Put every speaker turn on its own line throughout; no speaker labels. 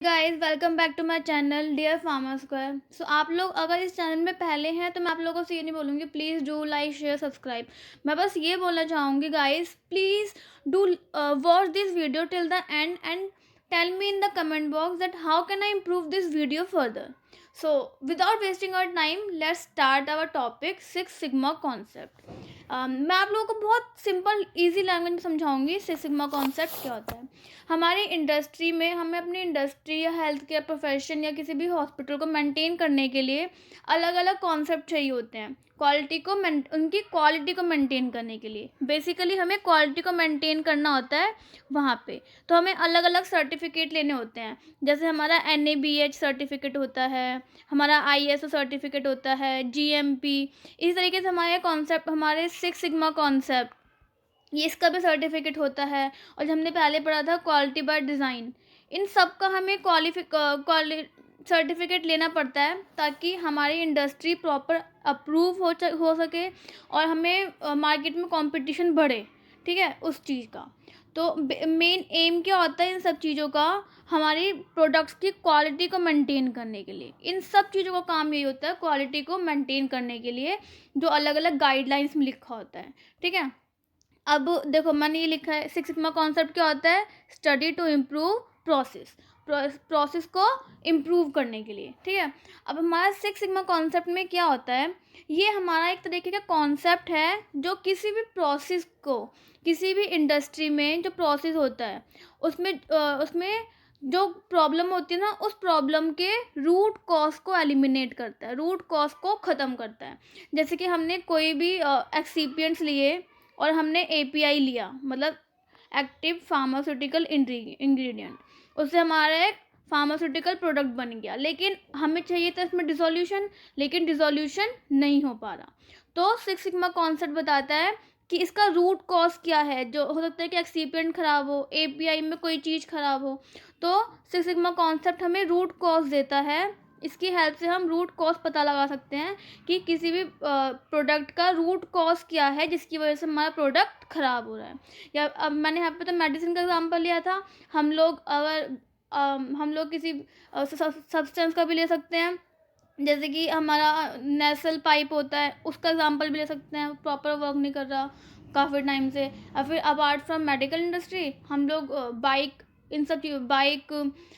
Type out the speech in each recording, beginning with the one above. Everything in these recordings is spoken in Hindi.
Guys welcome back to my channel dear farmer square. So आप लोग अगर इस चैनल में पहले हैं तो मैं आप लोगों से ये नहीं बोलूँगी please do like share subscribe. मैं बस ये बोलना चाहूँगी guys, please do watch this video till the end and tell me in the comment box that how can I improve this video further. So without wasting our time let's start our topic six sigma concept. मैं आप लोगों को बहुत सिंपल इजी लैंग्वेज में समझाऊंगी सिक्स सिग्मा कॉन्सेप्ट क्या होता है। हमारी इंडस्ट्री में हमें अपनी इंडस्ट्री या हेल्थ केयर प्रोफेशन या किसी भी हॉस्पिटल को मेंटेन करने के लिए अलग अलग कॉन्सेप्ट चाहिए होते हैं। उनकी क्वालिटी को मेंटेन करने के लिए बेसिकली हमें क्वालिटी को मेंटेन करना होता है वहाँ पे। तो हमें अलग अलग सर्टिफिकेट लेने होते हैं, जैसे हमारा NABH सर्टिफिकेट होता है, हमारा ISO सर्टिफिकेट होता है, GMP। इस तरीके से हमारे कॉन्सेप्ट, हमारे सिक्स सिग्मा कॉन्सेप्ट, ये इसका भी सर्टिफिकेट होता है। और जो हमने पहले पढ़ा था क्वालिटी बाय डिज़ाइन, इन सब का हमें सर्टिफिकेट लेना पड़ता है ताकि हमारी इंडस्ट्री प्रॉपर अप्रूव हो सके और हमें मार्केट में कंपटीशन बढ़े, ठीक है, उस चीज़ का। तो मेन एम क्या होता है इन सब चीज़ों का? हमारी प्रोडक्ट्स की क्वालिटी को मेंटेन करने के लिए इन सब चीज़ों का काम यही होता है, क्वालिटी को मेंटेन करने के लिए जो अलग अलग गाइडलाइंस में लिखा होता है, ठीक है। अब देखो मैंने ये लिखा है सिक्स सिग्मा कॉन्सेप्ट क्या होता है? Study to improve process, process को इम्प्रूव करने के लिए, ठीक है। अब हमारा सिक्स सिग्मा कॉन्सेप्ट में क्या होता है? ये हमारा एक तरीके का कॉन्सेप्ट है जो किसी भी प्रोसेस को, किसी भी इंडस्ट्री में जो प्रोसेस होता है उसमें जो प्रॉब्लम होती है ना, उस प्रॉब्लम के रूट कॉज को एलिमिनेट करता है, रूट कॉज को ख़त्म करता है। जैसे कि हमने कोई भी एक्सिपिएंट्स लिए और हमने API लिया, मतलब एक्टिव फार्मास्यूटिकल इंग्रेडिएंट, उससे हमारा एक फार्मास्यूटिकल प्रोडक्ट बन गया, लेकिन हमें चाहिए था इसमें डिसोल्यूशन, लेकिन डिसोल्यूशन नहीं हो पा रहा। तो सिक्स सिग्मा कॉन्सेप्ट बताता है कि इसका रूट कॉज क्या है। जो हो सकता है कि एक्सिपिएंट ख़राब हो, API में कोई चीज़ ख़राब हो, तो सिक्स सिग्मा कॉन्सेप्ट हमें रूट कॉज देता है। इसकी हेल्प से हम रूट कॉज पता लगा सकते हैं कि किसी भी प्रोडक्ट का रूट कॉज क्या है जिसकी वजह से हमारा प्रोडक्ट ख़राब हो रहा है। या अब मैंने यहाँ पे तो मेडिसिन का एग्जांपल लिया था, हम लोग किसी सब्सटेंस का भी ले सकते हैं। जैसे कि हमारा नेसल पाइप होता है, उसका एग्जांपल भी ले सकते हैं, प्रॉपर वर्क नहीं कर रहा काफ़ी टाइम से। और फिर अपार्ट फ्रॉम मेडिकल इंडस्ट्री हम लोग बाइक,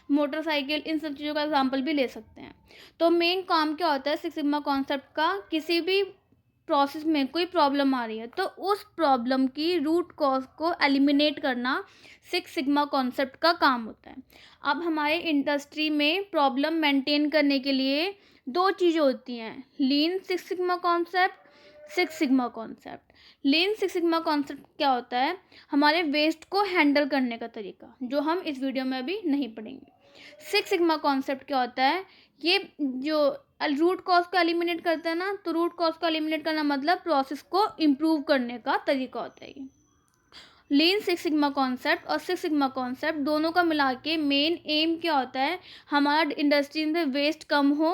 मोटरसाइकिल, इन सब चीज़ों का एग्जांपल भी ले सकते हैं। तो मेन काम क्या होता है सिक्स सिग्मा कॉन्सेप्ट का? किसी भी प्रोसेस में कोई प्रॉब्लम आ रही है तो उस प्रॉब्लम की रूट कॉज को एलिमिनेट करना सिक्स सिग्मा कॉन्सेप्ट का काम होता है। अब हमारे इंडस्ट्री में प्रॉब्लम मेंटेन करने के लिए दो चीज़ें होती हैं, lean six sigma concept, six sigma concept. Lean six sigma concept क्या होता है? हमारे वेस्ट को हैंडल करने का तरीका, जो हम इस वीडियो में अभी नहीं पढ़ेंगे। सिक्स सिग्मा कॉन्सेप्ट क्या होता है? ये जो रूट कॉज को एलिमिनेट करता है ना, तो रूट कॉज को एलिमिनेट करना मतलब प्रोसेस को इम्प्रूव करने का तरीका होता है ये। लीन सिक्स सिग्मा कॉन्सेप्ट और सिक्स सिग्मा कॉन्सेप्ट दोनों का मिला के मेन एम क्या होता है? हमारा इंडस्ट्री में वेस्ट कम हो।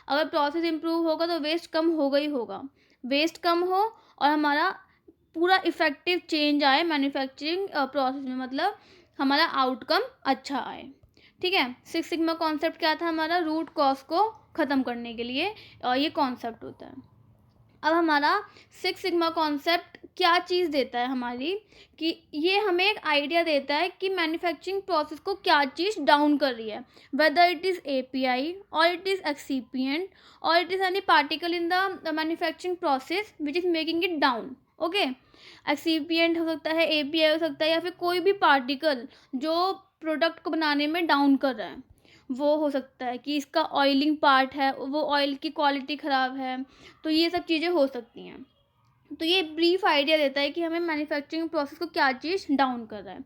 अगर प्रोसेस इम्प्रूव होगा तो वेस्ट कम होगा ही होगा, वेस्ट कम हो और हमारा पूरा इफेक्टिव चेंज आए मैन्युफैक्चरिंग प्रोसेस में, मतलब हमारा आउटकम अच्छा आए, ठीक है। सिक्स सिग्मा कॉन्सेप्ट क्या था? हमारा रूट कॉज को ख़त्म करने के लिए ये कॉन्सेप्ट होता है। अब हमारा सिक्स सिग्मा कॉन्सेप्ट क्या चीज़ देता है हमारी, कि ये हमें एक आइडिया देता है कि मैन्युफैक्चरिंग प्रोसेस को क्या चीज़ डाउन कर रही है, वेदर इट इज़ API और इट इज़ एक्सिपिएंट और it is any particle in the manufacturing process which is making it down. Okay, excipient हो सकता है, API हो सकता है, या फिर कोई भी पार्टिकल जो प्रोडक्ट को बनाने में डाउन कर रहा है। वो हो सकता है कि इसका ऑयलिंग पार्ट है, वो ऑयल की क्वालिटी ख़राब है, तो ये सब चीज़ें हो सकती हैं। तो ये ब्रीफ आइडिया देता है कि हमें मैन्युफैक्चरिंग प्रोसेस को क्या चीज़ डाउन कर रहा है।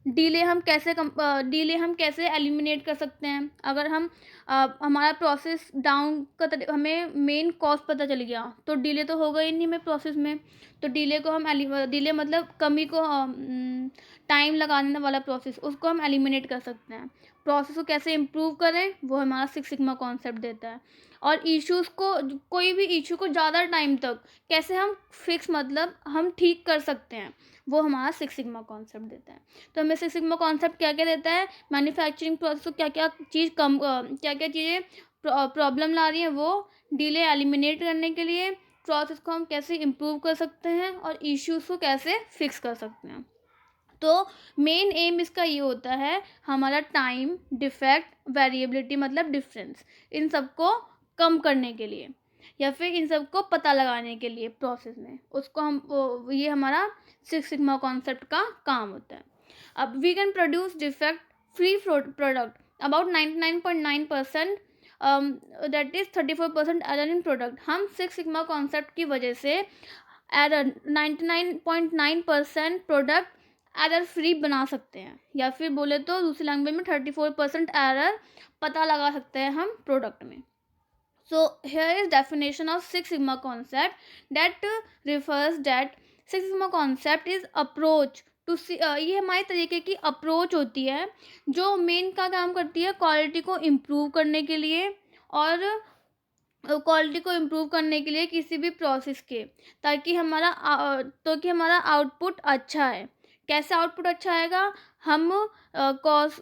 डिले हम कैसे एलिमिनेट कर सकते हैं? अगर हमारा प्रोसेस डाउन का हमें मेन कॉज पता चल गया तो डिले तो होगा ही नहीं हमें प्रोसेस में। तो डिले मतलब कमी को, टाइम लगाने वाला प्रोसेस, उसको हम एलिमिनेट कर सकते हैं। प्रोसेस को कैसे इम्प्रूव करें, वो हमारा सिक्स सिग्मा कॉन्सेप्ट देता है। और इश्यूज़ को, कोई भी इशू को ज़्यादा टाइम तक कैसे हम फिक्स, मतलब हम ठीक कर सकते हैं, वो हमारा सिक्स सिग्मा कॉन्सेप्ट देता है। तो हमें सिक्स सिग्मा कॉन्सेप्ट क्या क्या देता है, मैन्युफैक्चरिंग प्रोसेस को क्या क्या चीज़ कम, क्या क्या चीज़ें प्रॉब्लम ला रही हैं वो डिले एलिमिनेट करने के लिए, प्रोसेस को हम कैसे इम्प्रूव कर सकते हैं, और इश्यूज़ को कैसे फिक्स कर सकते हैं। तो मेन एम इसका ये होता है, हमारा टाइम, डिफेक्ट, वेरिएबिलिटी मतलब डिफरेंस, इन सबको कम करने के लिए या फिर इन सबको पता लगाने के लिए प्रोसेस में, उसको हम ये हमारा सिक्स सिग्मा कॉन्सेप्ट का काम होता है। अब we can produce defect free product about 99.9%, that is 34% error in product. हम सिक्स सिग्मा कॉन्सेप्ट की वजह से एरर 99.9% प्रोडक्ट एरर फ्री बना सकते हैं, या फिर बोले तो दूसरी लैंग्वेज में 34% एरर पता लगा सकते हैं हम प्रोडक्ट में। So here is definition of six sigma concept, that refers that six sigma concept is approach to see, ये हमारे तरीके की अप्रोच होती है जो मेन का काम करती है क्वालिटी को इम्प्रूव करने के लिए, और क्वालिटी को इम्प्रूव करने के लिए किसी भी प्रोसेस के, ताकि हमारा आउटपुट अच्छा है। कैसे आउटपुट अच्छा आएगा, हम कॉज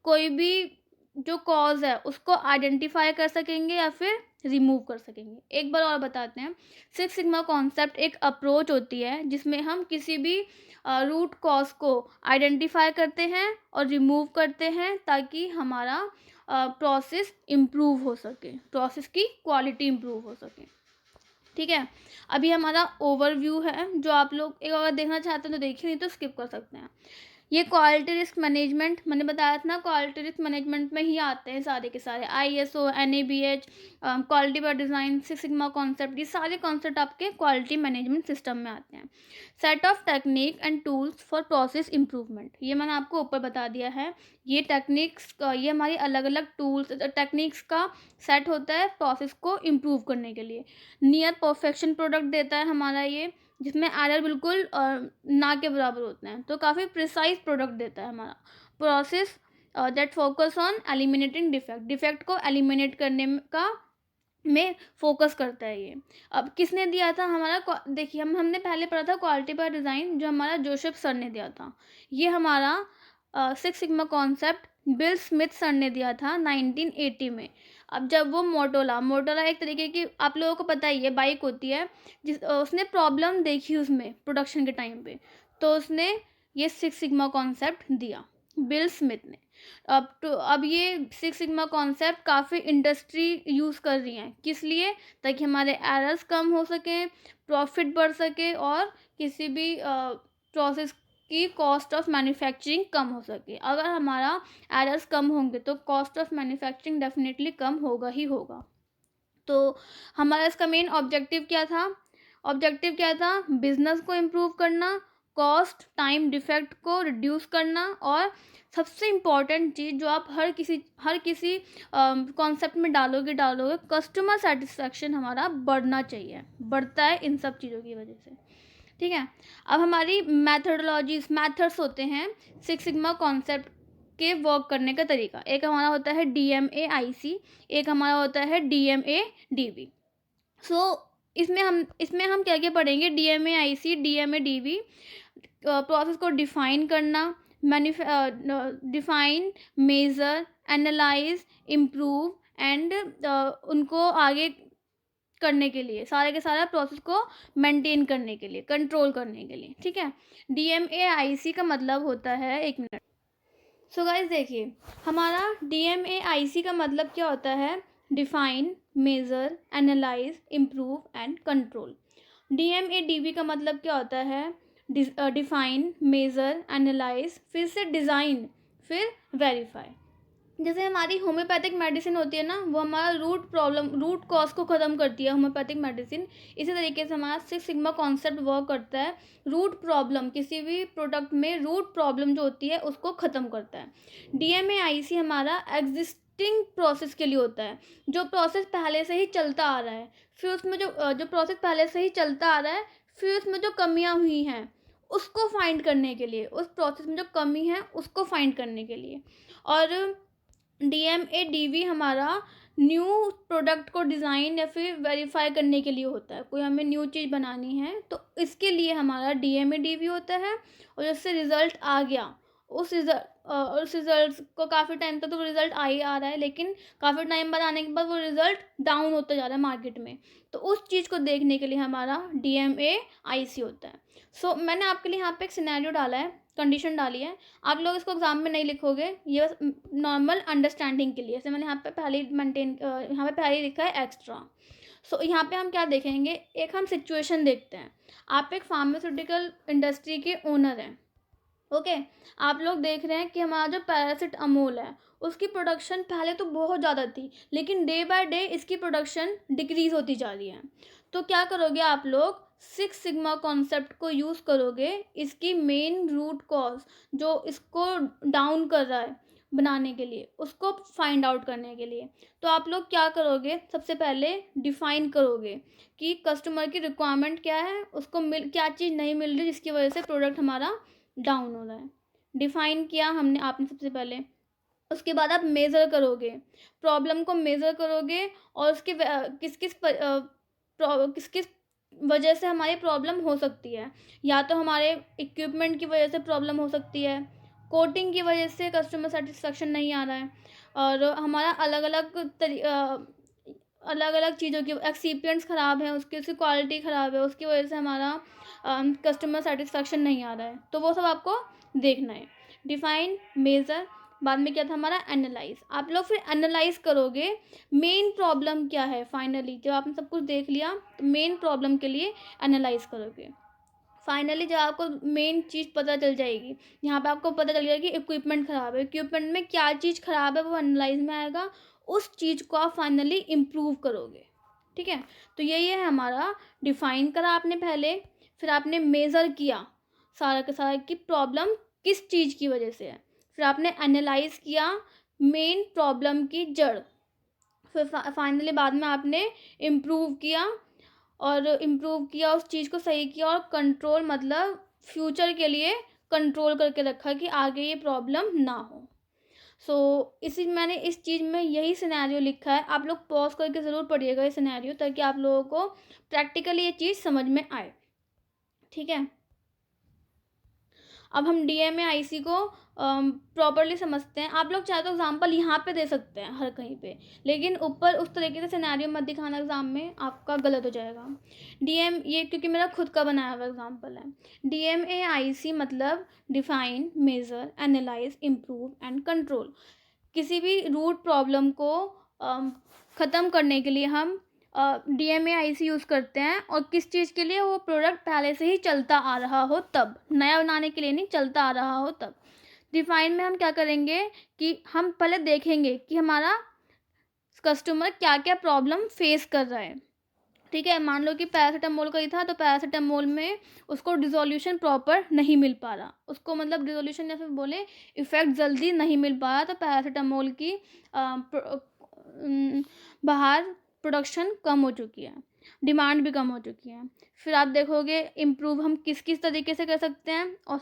कोई भी जो कॉज है उसको आइडेंटिफाई कर सकेंगे या फिर रिमूव कर सकेंगे। एक बार और बताते हैं, सिक्स सिग्मा कॉन्सेप्ट एक अप्रोच होती है जिसमें हम किसी भी रूट कॉज को आइडेंटिफाई करते हैं और रिमूव करते हैं, ताकि हमारा प्रोसेस इम्प्रूव हो सके, प्रोसेस की क्वालिटी इम्प्रूव हो सके। ठीक है, अभी हमारा ओवरव्यू है, जो आप लोग एक अगर देखना चाहते हैं तो देखिए, नहीं तो स्किप कर सकते हैं। ये क्वालिटी रिस्क मैनेजमेंट मैंने बताया था ना, क्वालिटी रिस्क मैनेजमेंट में ही आते हैं सारे के सारे, ISO, NABH, quality by design, six sigma concept, ये सारे कॉन्सेप्ट आपके क्वालिटी मैनेजमेंट सिस्टम में आते हैं। Set of technique and tools for process improvement, ये मैंने आपको ऊपर बता दिया है। ये टेक्निक्स, ये हमारी अलग अलग टूल्स टेक्निक्स का सेट होता है प्रोसेस को इम्प्रूव करने के लिए। नियर परफेक्शन प्रोडक्ट देता है हमारा ये, जिसमें एरर बिल्कुल ना के बराबर होते हैं, तो काफ़ी प्रिसाइज प्रोडक्ट देता है हमारा process that focus on eliminating defect को एलिमिनेट करने का में फोकस करता है ये। अब किसने दिया था हमारा, देखिए हमने पहले पढ़ा था क्वालिटी बाय डिज़ाइन, जो हमारा जोसेफ सर ने दिया था। ये हमारा six sigma concept bill Smith sir ने दिया था 1980 में। अब जब वो मोटोला एक तरीके की, आप लोगों को पता ही है, बाइक होती है, उसने प्रॉब्लम देखी उसमें प्रोडक्शन के टाइम पे, तो उसने ये सिक्स सिग्मा कॉन्सेप्ट दिया, बिल स्मिथ ने। अब ये सिक्स सिग्मा कॉन्सेप्ट काफ़ी इंडस्ट्री यूज़ कर रही हैं, किस लिए, ताकि हमारे एरर्स कम हो सकें, प्रॉफिट बढ़ सके, और किसी भी प्रोसेस की कॉस्ट ऑफ मैन्युफैक्चरिंग कम हो सके। अगर हमारा एरर्स कम होंगे तो cost of manufacturing definitely come होगा ही होगा। तो हमारा इसका मेन ऑब्जेक्टिव क्या था, बिजनेस को इम्प्रूव करना, कॉस्ट, टाइम, डिफेक्ट को रिड्यूस करना, और सबसे इम्पॉर्टेंट चीज़ जो आप हर किसी कॉन्सेप्ट में डालोगे, कस्टमर सेटिस्फेक्शन हमारा बढ़ना चाहिए, बढ़ता है इन सब चीज़ों की वजह से। ठीक है, अब हमारी मेथड्स होते हैं सिक्स सिग्मा कॉन्सेप्ट के वर्क करने का तरीका। एक हमारा होता है DMA-IC, एक हमारा होता है DMA-DV। इसमें हम क्या क्या पढ़ेंगे, DMA-IC, DMA-DV, प्रोसेस को डिफाइन करना, define, measure, analyse, improve and उनको आगे करने के लिए, सारे के सारा प्रोसेस को मेंटेन करने के लिए, कंट्रोल करने के लिए। ठीक है, DMA-IC का मतलब होता है, एक मिनट। सो गाइस देखिए, हमारा DMA-IC का मतलब क्या होता है, define, measure, analyse, improve and control. DMA-DV का मतलब क्या होता है, डिफाइन, मेज़र, एनालाइज, फिर से डिज़ाइन, फिर वेरीफाई। जैसे हमारी होम्योपैथिक मेडिसिन होती है ना, वो हमारा रूट कॉज को ख़त्म करती है होम्योपैथिक मेडिसिन। इसी तरीके से हमारा सिक्स सिग्मा कॉन्सेप्ट वर्क करता है, रूट प्रॉब्लम, किसी भी प्रोडक्ट में रूट प्रॉब्लम जो होती है उसको ख़त्म करता है। DMA-IC हमारा एग्जिस्टिंग प्रोसेस के लिए होता है, जो प्रोसेस पहले से ही चलता आ रहा है, फिर उसमें जो प्रोसेस पहले से ही चलता आ रहा है, फिर उसमें जो कमियाँ हुई हैं उसको फाइंड करने के लिए, उस प्रोसेस में जो कमी है उसको फाइंड करने के लिए। और DMADV हमारा न्यू प्रोडक्ट को डिज़ाइन या फिर वेरीफाई करने के लिए होता है। कोई हमें न्यू चीज़ बनानी है तो इसके लिए हमारा DMADV होता है, और जैसे रिज़ल्ट आ गया उस रिज़ल्ट को काफ़ी टाइम तक तो रिज़ल्ट आ ही आ रहा है, लेकिन काफ़ी टाइम बाद आने के बाद वो रिज़ल्ट डाउन होता जा रहा है मार्केट में, तो उस चीज़ को देखने के लिए हमारा DMAIC होता है। सो मैंने आपके लिए यहाँ पे एक सिनेरियो डाला है, कंडीशन डाली है। आप लोग इसको एग्जाम में नहीं लिखोगे, ये बस नॉर्मल अंडरस्टैंडिंग के लिए। जैसे मैंने यहाँ पे पहले लिखा है एक्स्ट्रा। सो यहाँ पे हम क्या देखेंगे, एक हम सिचुएशन देखते हैं। आप एक फार्मास्यूटिकल इंडस्ट्री के ओनर हैं, ओके। आप लोग देख रहे हैं कि हमारा जो पैरासिटामोल है उसकी प्रोडक्शन पहले तो बहुत ज़्यादा थी, लेकिन डे बाय डे इसकी प्रोडक्शन डिक्रीज़ होती जा रही है। तो क्या करोगे आप लोग, 6 सिग्मा कॉन्सेप्ट को यूज़ करोगे इसकी मेन रूट कॉज जो इसको डाउन कर रहा है बनाने के लिए, उसको फाइंड आउट करने के लिए। तो आप लोग क्या करोगे, सबसे पहले डिफाइन करोगे कि कस्टमर की रिक्वायरमेंट क्या है, उसको क्या चीज़ नहीं मिल रही जिसकी वजह से प्रोडक्ट हमारा डाउन हो रहा है। डिफाइन किया हमने आपने सबसे पहले। उसके बाद आप मेज़र करोगे, प्रॉब्लम को मेज़र करोगे, और उसके किस किस वजह से हमारी प्रॉब्लम हो सकती है। या तो हमारे इक्विपमेंट की वजह से प्रॉब्लम हो सकती है, कोटिंग की वजह से कस्टमर सेटिस्फेक्शन नहीं आ रहा है, और हमारा अलग अलग चीज़ों की एक्सीपियंट्स ख़राब हैं, उसकी क्वालिटी ख़राब है, उसकी वजह से हमारा कस्टमर सेटिस्फेक्शन नहीं आ रहा है। तो वो सब आपको देखना है। डिफाइन, मेज़र, बाद में क्या था हमारा एनालाइज। आप लोग फिर एनालाइज करोगे मेन प्रॉब्लम क्या है। फाइनली जब आपने सब कुछ देख लिया तो मेन प्रॉब्लम के लिए एनालाइज करोगे। फाइनली जब आपको मेन चीज़ पता चल जाएगी, यहाँ पे आपको पता चल गया कि इक्विपमेंट ख़राब है, इक्विपमेंट में क्या चीज़ ख़राब है वो एनालाइज में आएगा, उस चीज़ को आप फाइनली इम्प्रूव करोगे। ठीक है, तो यही है हमारा। डिफाइन करा आपने पहले, फिर आपने मेज़र किया सारा का सारा कि प्रॉब्लम किस चीज़ की वजह से है, फिर आपने एनालाइज किया मेन प्रॉब्लम की जड़, फिर फाइनली बाद में आपने इम्प्रूव किया, और इम्प्रूव किया उस चीज़ को सही किया, और कंट्रोल मतलब फ्यूचर के लिए कंट्रोल करके रखा कि आगे ये प्रॉब्लम ना हो। इसी मैंने इस चीज़ में यही सिनेरियो लिखा है। आप लोग पॉज करके ज़रूर पढ़िएगा ये सिनेरियो, ताकि आप लोगों को प्रैक्टिकली ये चीज़ समझ में आए। ठीक है, अब हम DMAIC को प्रॉपरली समझते हैं। आप लोग चाहे तो एग्जाम्पल यहाँ पे दे सकते हैं हर कहीं पे, लेकिन ऊपर उस तरीके से सिनेरियो मत दिखाना एग्जाम में, आपका गलत हो जाएगा। ये क्योंकि मेरा खुद का बनाया हुआ एग्जाम्पल है। DMAIC मतलब define, measure, analyse, improve and control. किसी भी रूट प्रॉब्लम को ख़त्म करने के लिए हम DMAIC यूज़ करते हैं, और किस चीज़ के लिए, वो प्रोडक्ट पहले से ही चलता आ रहा हो तब, नया बनाने के लिए नहीं, चलता आ रहा हो तब। डिफाइन में हम क्या करेंगे कि हम पहले देखेंगे कि हमारा कस्टमर क्या क्या प्रॉब्लम फेस कर रहा है। ठीक है, मान लो कि पैरासीटामोल का ही था, तो पैरासीटामोल में उसको डिज़ोल्यूशन प्रॉपर नहीं मिल पा रहा, उसको मतलब डिज़ोल्यूशन या फिर बोले इफ़ेक्ट जल्दी नहीं मिल पा रहा, तो पैरासीटामोल की बाहर प्रोडक्शन कम हो चुकी है, डिमांड भी कम हो चुकी है। फिर आप देखोगे इम्प्रूव हम किस किस तरीके से कर सकते हैं, और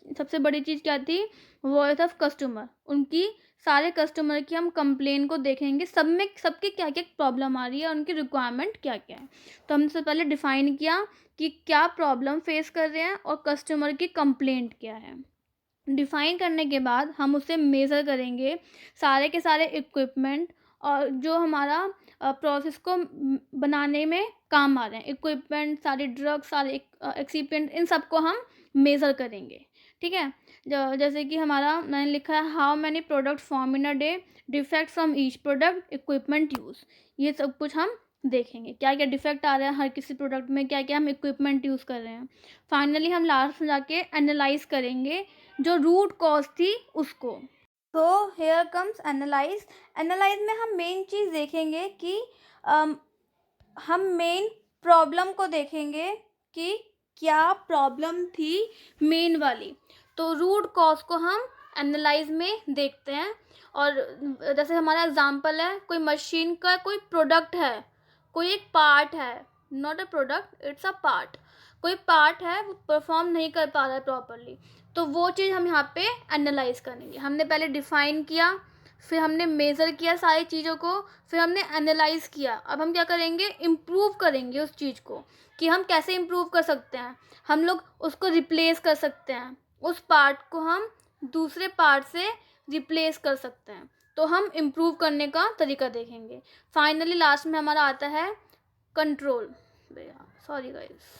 सबसे बड़ी चीज़ क्या थी, वॉइस ऑफ कस्टमर। उनकी सारे कस्टमर की हम कंप्लेन को देखेंगे, सबके क्या क्या प्रॉब्लम आ रही है, उनकी रिक्वायरमेंट क्या क्या है। तो हमने सबसे पहले डिफाइन किया कि क्या प्रॉब्लम फेस कर रहे हैं और कस्टमर की कंप्लेंट क्या है। डिफाइन करने के बाद हम उसे मेज़र करेंगे, सारे के सारे इक्विपमेंट और जो हमारा प्रोसेस को बनाने में काम आ रहे हैं, इक्विपमेंट, सारे ड्रग्स, सारे एक्सीपिएंट, इन सबको हम मेज़र करेंगे। ठीक है, जैसे कि हमारा मैंने लिखा है how many product form in a day, defect from each product, equipment use. ये सब कुछ हम देखेंगे, क्या क्या डिफेक्ट आ रहा है हर किसी प्रोडक्ट में, क्या क्या हम इक्विपमेंट यूज़ कर रहे हैं। फाइनली हम लास्ट में जाके एनालाइज करेंगे जो रूट कॉज थी उसको। तो हेयर कम्स एनालाइज। एनालाइज में हम मेन चीज़ देखेंगे कि हम मेन प्रॉब्लम को देखेंगे कि क्या प्रॉब्लम थी मेन वाली। तो रूट कॉज को हम एनालाइज में देखते हैं। और जैसे हमारा एग्जांपल है, कोई मशीन का कोई प्रोडक्ट है, कोई एक पार्ट है, not a product, it's a part. कोई पार्ट है वो परफॉर्म नहीं कर पा रहा है प्रॉपरली, तो वो चीज़ हम यहाँ पे एनालाइज करेंगे। हमने पहले डिफाइन किया फिर हमने मेज़र किया सारी चीज़ों को, फिर हमने एनालाइज़ किया। अब हम क्या करेंगे, इम्प्रूव करेंगे उस चीज़ को कि हम कैसे इम्प्रूव कर सकते हैं। हम लोग उसको रिप्लेस कर सकते हैं, उस पार्ट को हम दूसरे पार्ट से रिप्लेस कर सकते हैं। तो हम इम्प्रूव करने का तरीका देखेंगे। फाइनली लास्ट में हमारा आता है control. Sorry guys,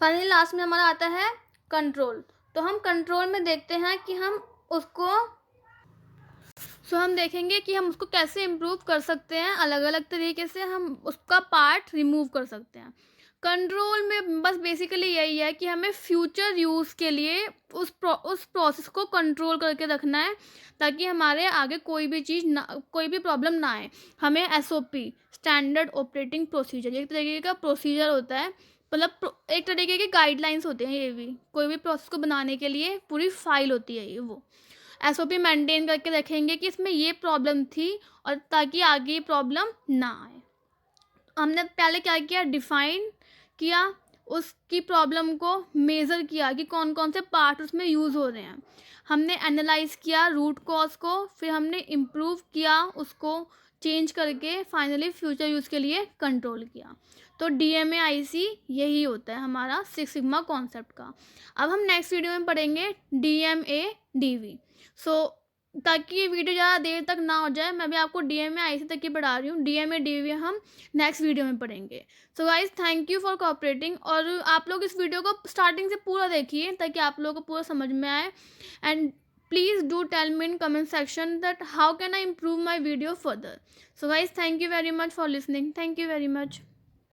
finally last में हमारा आता है कंट्रोल। तो हम कंट्रोल में देखते हैं कि हम उसको हम देखेंगे कि हम उसको कैसे इम्प्रूव कर सकते हैं। अलग अलग तरीके से हम उसका पार्ट रिमूव कर सकते हैं। कंट्रोल में बस बेसिकली यही है कि हमें फ्यूचर यूज़ के लिए उस प्रोसेस को कंट्रोल करके रखना है, ताकि हमारे आगे कोई भी प्रॉब्लम ना आए। हमें SOP, स्टैंडर्ड ऑपरेटिंग प्रोसीजर, एक तरीके का प्रोसीजर होता है, मतलब एक तरीके की गाइडलाइंस होते हैं। ये भी कोई भी प्रोसेस को बनाने के लिए पूरी फाइल होती है ये, वो SOP मेंटेन करके रखेंगे कि इसमें ये प्रॉब्लम थी, और ताकि आगे ये प्रॉब्लम ना आए। हमने पहले क्या किया, डिफाइन किया उसकी प्रॉब्लम को, मेज़र किया कि कौन कौन से पार्ट उसमें यूज़ हो रहे हैं। हमने एनालाइज़ किया रूट कॉज को, फिर हमने इम्प्रूव किया उसको चेंज करके, फाइनली फ्यूचर यूज़ के लिए कंट्रोल किया। तो DMA-IC यही होता है हमारा 6 सिग्मा कॉन्सेप्ट का। अब हम नेक्स्ट वीडियो में पढ़ेंगे DMA-DV। ताकि ये वीडियो ज़्यादा देर तक ना हो जाए, मैं भी आपको DMA-IC तक ही पढ़ा रही हूँ। DMA-DV हम नेक्स्ट वीडियो में पढ़ेंगे। सो guys, thank you for cooperating. और आप लोग इस वीडियो को स्टार्टिंग से पूरा देखिए ताकि आप लोगों को पूरा समझ में आए। And please do tell me in comment section that how can I improve my video further. So guys, thank you very much for listening. Thank you very much.